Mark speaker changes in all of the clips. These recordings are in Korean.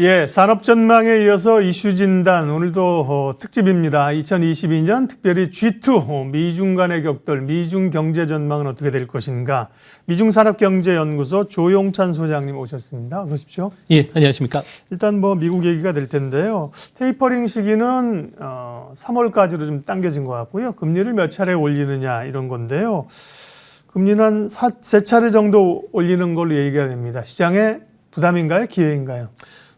Speaker 1: 예, 산업전망에 이어서 이슈 진단 오늘도 특집입니다. 2022년 특별히 G2 미중 간의 격돌, 미중 경제 전망은 어떻게 될 것인가. 미중산업경제연구소 조용찬 소장님 오셨습니다. 어서 오십시오.
Speaker 2: 예, 안녕하십니까.
Speaker 1: 일단 미국 얘기가 될 텐데요. 테이퍼링 시기는 3월까지로 좀 당겨진 것 같고요. 금리를 몇 차례 올리느냐 이런 건데요. 금리는 한 3차례 정도 올리는 걸로 얘기가 됩니다. 시장에 부담인가요? 기회인가요?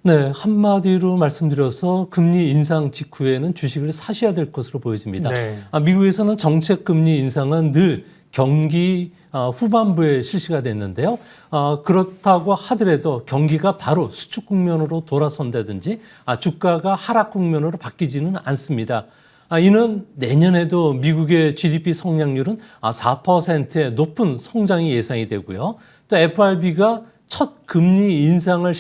Speaker 2: 네, 한마디로 말씀드려서 금리 인상 직후에는 주식을 사셔야 될 것으로 보여집니다.
Speaker 1: 네.
Speaker 2: 미국에서는 정책 금리 인상은 늘 경기 후반부에 실시가 됐는데요. 그렇다고 하더라도 경기가 바로 수축 국면으로 돌아선다든지 주가가 하락 국면으로 바뀌지는 않습니다. 이는 내년에도 미국의 GDP 성장률은 4%의 높은 성장이 예상이 되고요. 또 FRB가 첫 금리 인상을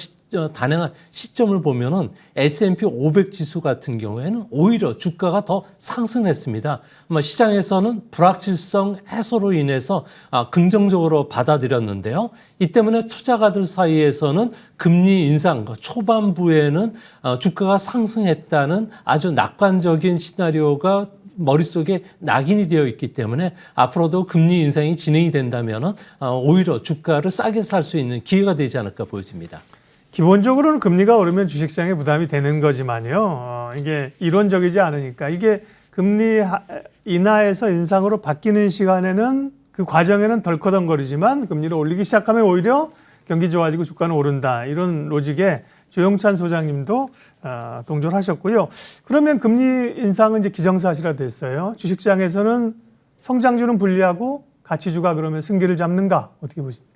Speaker 2: 단행한 시점을 보면은 S&P 500 지수 같은 경우에는 오히려 주가가 더 상승했습니다. 시장에서는 불확실성 해소로 인해서 긍정적으로 받아들였는데요. 이 때문에 투자가들 사이에서는 금리 인상 초반부에는 주가가 상승했다는 아주 낙관적인 시나리오가 머릿속에 낙인이 되어 있기 때문에 앞으로도 금리 인상이 진행이 된다면 오히려 주가를 싸게 살 수 있는 기회가 되지 않을까 보여집니다.
Speaker 1: 기본적으로는 금리가 오르면 주식시장에 부담이 되는 거지만요. 이게 이론적이지 않으니까 이게 금리 인하에서 인상으로 바뀌는 시간에는 그 과정에는 덜커덩거리지만 금리를 올리기 시작하면 오히려 경기 좋아지고 주가는 오른다. 이런 로직에 조용찬 소장님도 동조를 하셨고요. 그러면 금리 인상은 이제 기정사실화 됐어요. 주식시장에서는 성장주는 불리하고 가치주가 그러면 승기를 잡는가? 어떻게 보십니까?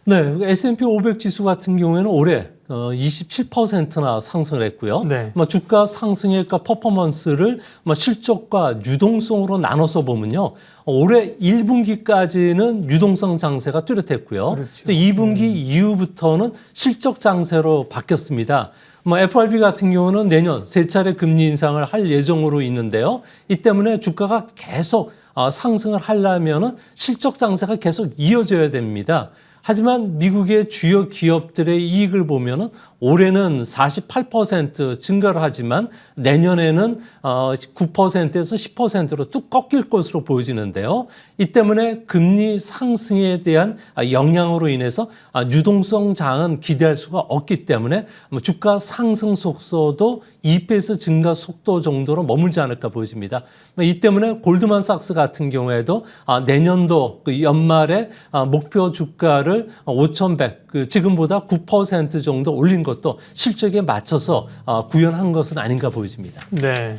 Speaker 2: 네, S&P 500 지수 같은 경우에는 올해 27%나 상승을 했고요.
Speaker 1: 네.
Speaker 2: 주가 상승의 퍼포먼스를 실적과 유동성으로 나눠서 보면요. 올해 1분기까지는 유동성 장세가 뚜렷했고요.
Speaker 1: 그렇죠.
Speaker 2: 또 2분기 이후부터는 실적 장세로 바뀌었습니다. FRB 같은 경우는 내년 3차례 금리 인상을 할 예정으로 있는데요. 이 때문에 주가가 계속 상승을 하려면은 실적 장세가 계속 이어져야 됩니다. 하지만 미국의 주요 기업들의 이익을 보면은 올해는 48% 증가를 하지만 내년에는 9%에서 10%로 뚝 꺾일 것으로 보여지는데요. 이 때문에 금리 상승에 대한 영향으로 인해서 유동성 장은 기대할 수가 없기 때문에 주가 상승 속도도 2배수 증가 속도 정도로 머물지 않을까 보여집니다. 이 때문에 골드만삭스 같은 경우에도 내년도 연말에 목표 주가를 5,100, 지금보다 9% 정도 올린 것도 실적에 맞춰서 구현한 것은 아닌가 보여집니다.
Speaker 1: 네.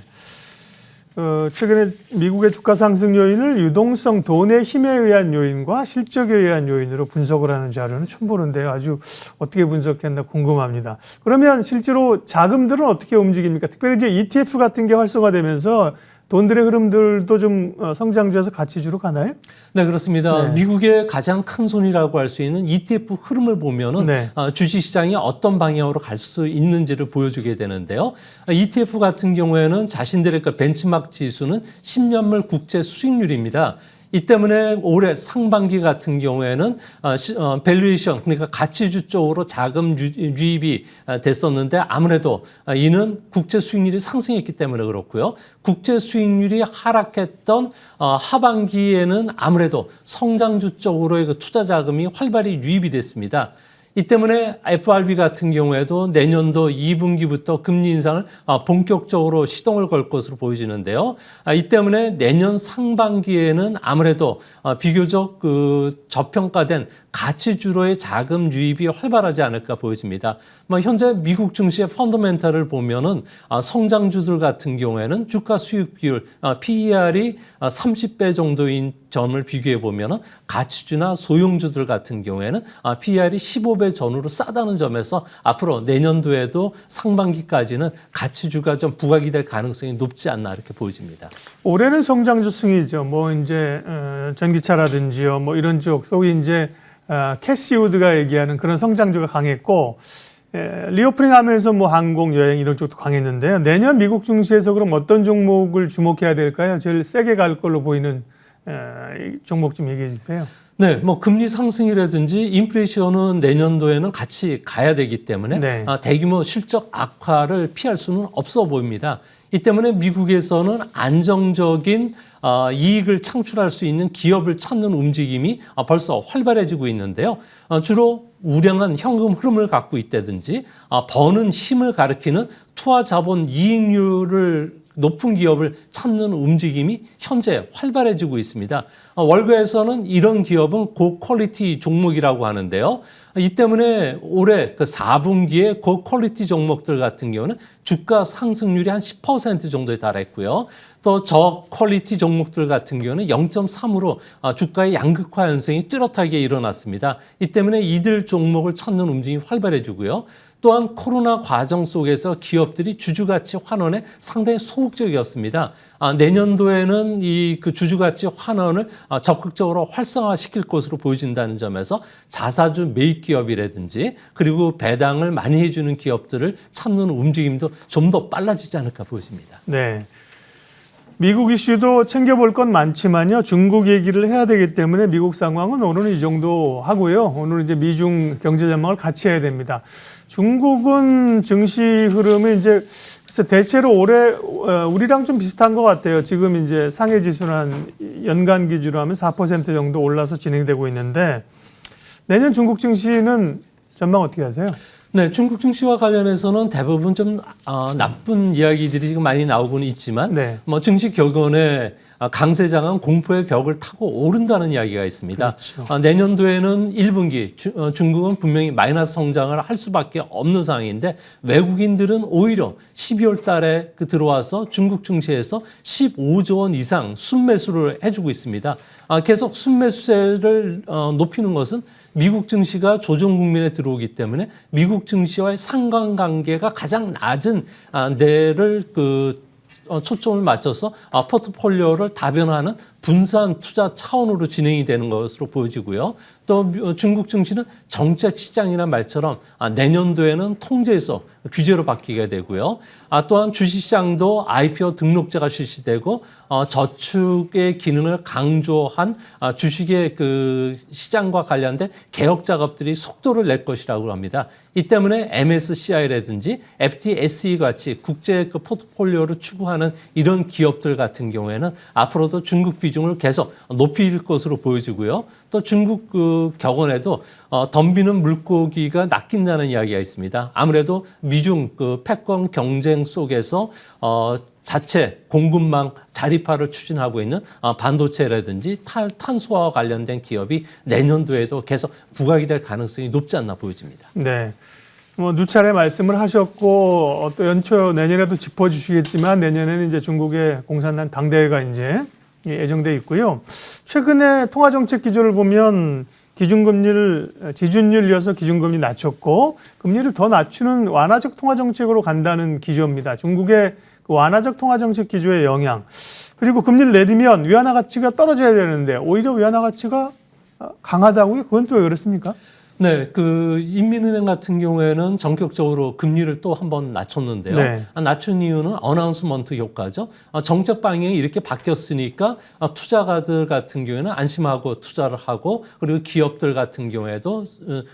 Speaker 1: 최근에 미국의 주가 상승 요인을 유동성, 돈의 힘에 의한 요인과 실적에 의한 요인으로 분석을 하는 자료는 처음 보는데요. 아주 어떻게 분석했나 궁금합니다. 그러면 실제로 자금들은 어떻게 움직입니까? 특별히 이제 ETF 같은 게 활성화되면서 돈들의 흐름들도 좀 성장주에서 가치주로 가나요?
Speaker 2: 네, 그렇습니다.
Speaker 1: 네.
Speaker 2: 미국의 가장 큰 손이라고 할 수 있는 ETF 흐름을 보면은
Speaker 1: 네.
Speaker 2: 주식시장이 어떤 방향으로 갈 수 있는지를 보여주게 되는데요. ETF 같은 경우에는 자신들의 벤치마크 지수는 10년물 국제 수익률입니다. 이 때문에 올해 상반기 같은 경우에는 밸류에이션, 그러니까 가치주 쪽으로 자금 유입이 됐었는데 아무래도 이는 국제 수익률이 상승했기 때문에 그렇고요. 국제 수익률이 하락했던 하반기에는 아무래도 성장주 쪽으로의 투자 자금이 활발히 유입이 됐습니다. 이 때문에 FRB 같은 경우에도 내년도 2분기부터 금리 인상을 본격적으로 시동을 걸 것으로 보여지는데요. 이 때문에 내년 상반기에는 아무래도 비교적 저평가된 가치주로의 자금 유입이 활발하지 않을까 보여집니다. 현재 미국 증시의 펀더멘탈을 보면은 성장주들 같은 경우에는 주가 수익 비율 PER이 30배 정도인 점을 비교해 보면은 가치주나 소형주들 같은 경우에는 PER이 15배 전후로 싸다는 점에서 앞으로 내년도에도 상반기까지는 가치주가 좀 부각이 될 가능성이 높지 않나 이렇게 보여집니다.
Speaker 1: 올해는 성장주 승이죠. 이제 전기차라든지요, 이런 쪽 소위 이제 캐시우드가 얘기하는 그런 성장주가 강했고, 리오프닝 하면서 항공, 여행 이런 쪽도 강했는데요. 내년 미국 증시에서 그럼 어떤 종목을 주목해야 될까요? 제일 세게 갈 걸로 보이는 종목 좀 얘기해 주세요.
Speaker 2: 네, 뭐 금리 상승이라든지 인플레이션은 내년도에는 같이 가야 되기 때문에
Speaker 1: 네.
Speaker 2: 대규모 실적 악화를 피할 수는 없어 보입니다. 이 때문에 미국에서는 안정적인 이익을 창출할 수 있는 기업을 찾는 움직임이 벌써 활발해지고 있는데요. 주로 우량한 현금 흐름을 갖고 있다든지 버는 힘을 가리키는 투하 자본 이익률을 높은 기업을 찾는 움직임이 현재 활발해지고 있습니다. 월가에서는 이런 기업은 고퀄리티 종목이라고 하는데요. 이 때문에 올해 그 4분기에 고퀄리티 종목들 같은 경우는 주가 상승률이 한 10% 정도에 달했고요. 또 저퀄리티 종목들 같은 경우는 0.3으로 주가의 양극화 현상이 뚜렷하게 일어났습니다. 이 때문에 이들 종목을 찾는 움직임이 활발해지고요. 또한 코로나 과정 속에서 기업들이 주주가치 환원에 상당히 소극적이었습니다. 내년도에는 이 그 주주가치 환원을 적극적으로 활성화시킬 것으로 보여진다는 점에서 자사주 매입 기업이라든지 그리고 배당을 많이 해주는 기업들을 찾는 움직임도 좀 더 빨라지지 않을까 보여집니다.
Speaker 1: 네. 미국 이슈도 챙겨볼 건 많지만요. 중국 얘기를 해야 되기 때문에 미국 상황은 오늘은 이 정도 하고요. 오늘 이제 미중 경제 전망을 같이 해야 됩니다. 중국은 증시 흐름이 이제 그래서 대체로 올해 우리랑 좀 비슷한 것 같아요. 지금 이제 상해 지수는 한 연간 기준으로 하면 4% 정도 올라서 진행되고 있는데 내년 중국 증시는 전망 어떻게 하세요?
Speaker 2: 네, 중국 증시와 관련해서는 대부분 좀 나쁜 이야기들이 지금 많이 나오고는 있지만
Speaker 1: 네.
Speaker 2: 뭐 증시 격언에 강세장은 공포의 벽을 타고 오른다는 이야기가 있습니다.
Speaker 1: 그렇죠.
Speaker 2: 내년도에는 1분기 중국은 분명히 마이너스 성장을 할 수밖에 없는 상황인데 외국인들은 오히려 12월 달에 들어와서 중국 증시에서 15조 원 이상 순매수를 해주고 있습니다. 계속 순매수세를 높이는 것은 미국 증시가 조정 국면에 들어오기 때문에 미국 증시와의 상관관계가 가장 낮은 데를 초점을 맞춰서 포트폴리오를 다변화하는 분산 투자 차원으로 진행이 되는 것으로 보여지고요. 또 중국 증시는 정책 시장이라는 말처럼 내년도에는 통제에서 규제로 바뀌게 되고요. 또한 주식시장도 IPO 등록제가 실시되고 저축의 기능을 강조한 주식의 그 시장과 관련된 개혁 작업들이 속도를 낼 것이라고 합니다. 이 때문에 MSCI라든지 FTSE 같이 국제 그 포트폴리오를 추구하는 이런 기업들 같은 경우에는 앞으로도 중국 비중을 계속 높일 것으로 보여지고요. 또 중국 그 격언에도 덤비는 물고기가 낚인다는 이야기가 있습니다. 아무래도 미중 그 패권 경쟁 속에서 자체 공급망 자립화를 추진하고 있는 반도체라든지 탄소와 관련된 기업이 내년도에도 계속 부각이 될 가능성이 높지 않나 보여집니다.
Speaker 1: 네. 뭐 누차례 말씀을 하셨고 또 연초 내년에도 짚어주시겠지만 내년에는 이제 중국의 공산당 당대회가 이제 예정돼 있고요. 최근에 통화정책 기조를 보면 기준금리를 지준율 이어서 기준금리 낮췄고 금리를 더 낮추는 완화적 통화정책으로 간다는 기조입니다. 중국의 그 완화적 통화정책 기조의 영향 그리고 금리를 내리면 위안화 가치가 떨어져야 되는데 오히려 위안화 가치가 강하다고요? 그건 또 왜 그렇습니까?
Speaker 2: 네, 그 인민은행 같은 경우에는 전격적으로 금리를 또 한번 낮췄는데요.
Speaker 1: 네.
Speaker 2: 낮춘 이유는 어나운스먼트 효과죠. 정책 방향이 이렇게 바뀌었으니까 투자가들 같은 경우에는 안심하고 투자를 하고 그리고 기업들 같은 경우에도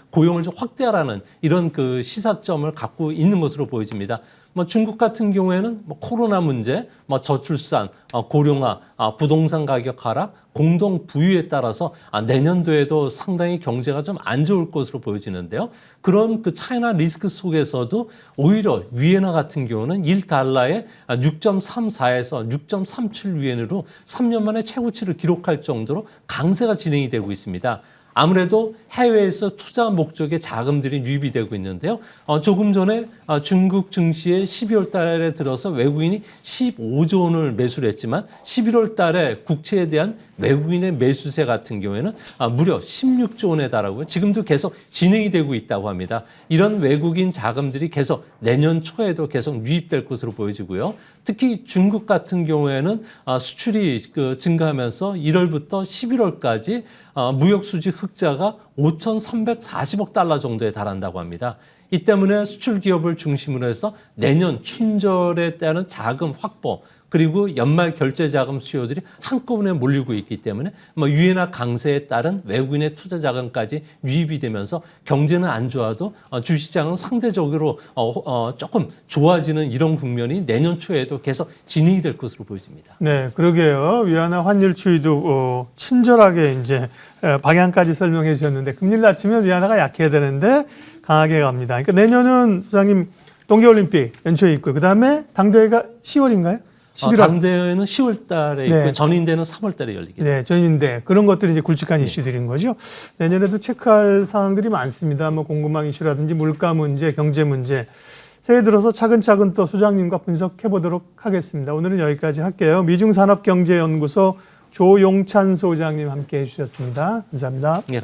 Speaker 2: 고용을 좀 확대하라는 이런 그 시사점을 갖고 있는 것으로 보여집니다. 뭐 중국 같은 경우에는 뭐 코로나 문제, 뭐 저출산, 고령화, 부동산 가격 하락, 공동 부유에 따라서 내년도에도 상당히 경제가 좀 안 좋을 것으로 보여지는데요. 그런 그 차이나 리스크 속에서도 오히려 위엔화 같은 경우는 1달러에 6.34에서 6.37 위엔으로 3년 만에 최고치를 기록할 정도로 강세가 진행이 되고 있습니다. 아무래도 해외에서 투자 목적의 자금들이 유입이 되고 있는데요. 조금 전에 중국 증시에 12월 달에 들어서 외국인이 15조 원을 매수를 했지만 11월 달에 국채에 대한 외국인의 매수세 같은 경우에는 무려 16조 원에 달하고요. 지금도 계속 진행이 되고 있다고 합니다. 이런 외국인 자금들이 계속 내년 초에도 계속 유입될 것으로 보여지고요. 특히 중국 같은 경우에는 수출이 증가하면서 1월부터 11월까지 무역 수지 흑자가 5,340억 달러 정도에 달한다고 합니다. 이 때문에 수출 기업을 중심으로 해서 내년 춘절에 따른 자금 확보 그리고 연말 결제자금 수요들이 한꺼번에 몰리고 있기 때문에 뭐 유엔화 강세에 따른 외국인의 투자 자금까지 유입이 되면서 경제는 안 좋아도 주식시장은 상대적으로 조금 좋아지는 이런 국면이 내년 초에도 계속 진행이 될 것으로 보여집니다.
Speaker 1: 네, 그러게요. 위안화 환율 추이도 친절하게 이제 방향까지 설명해 주셨는데 금리를 낮추면 위안화가 약해야 되는데 강하게 갑니다. 그러니까 내년은 소장님 동계올림픽 연초에 있고 그다음에 당대회가 10월인가요? 11월.
Speaker 2: 당대회는 10월 달에 있고
Speaker 1: 네.
Speaker 2: 전인대는 3월 달에 열리게 됩니다.
Speaker 1: 네, 전인대 그런 것들이 이제 굵직한 이슈들인 거죠. 내년에도 체크할 사항들이 많습니다. 뭐 공급망 이슈라든지 물가 문제, 경제 문제. 새해 들어서 차근차근 또 소장님과 분석해 보도록 하겠습니다. 오늘은 여기까지 할게요. 미중산업경제연구소 조용찬 소장님 함께 해주셨습니다. 감사합니다.
Speaker 2: 네.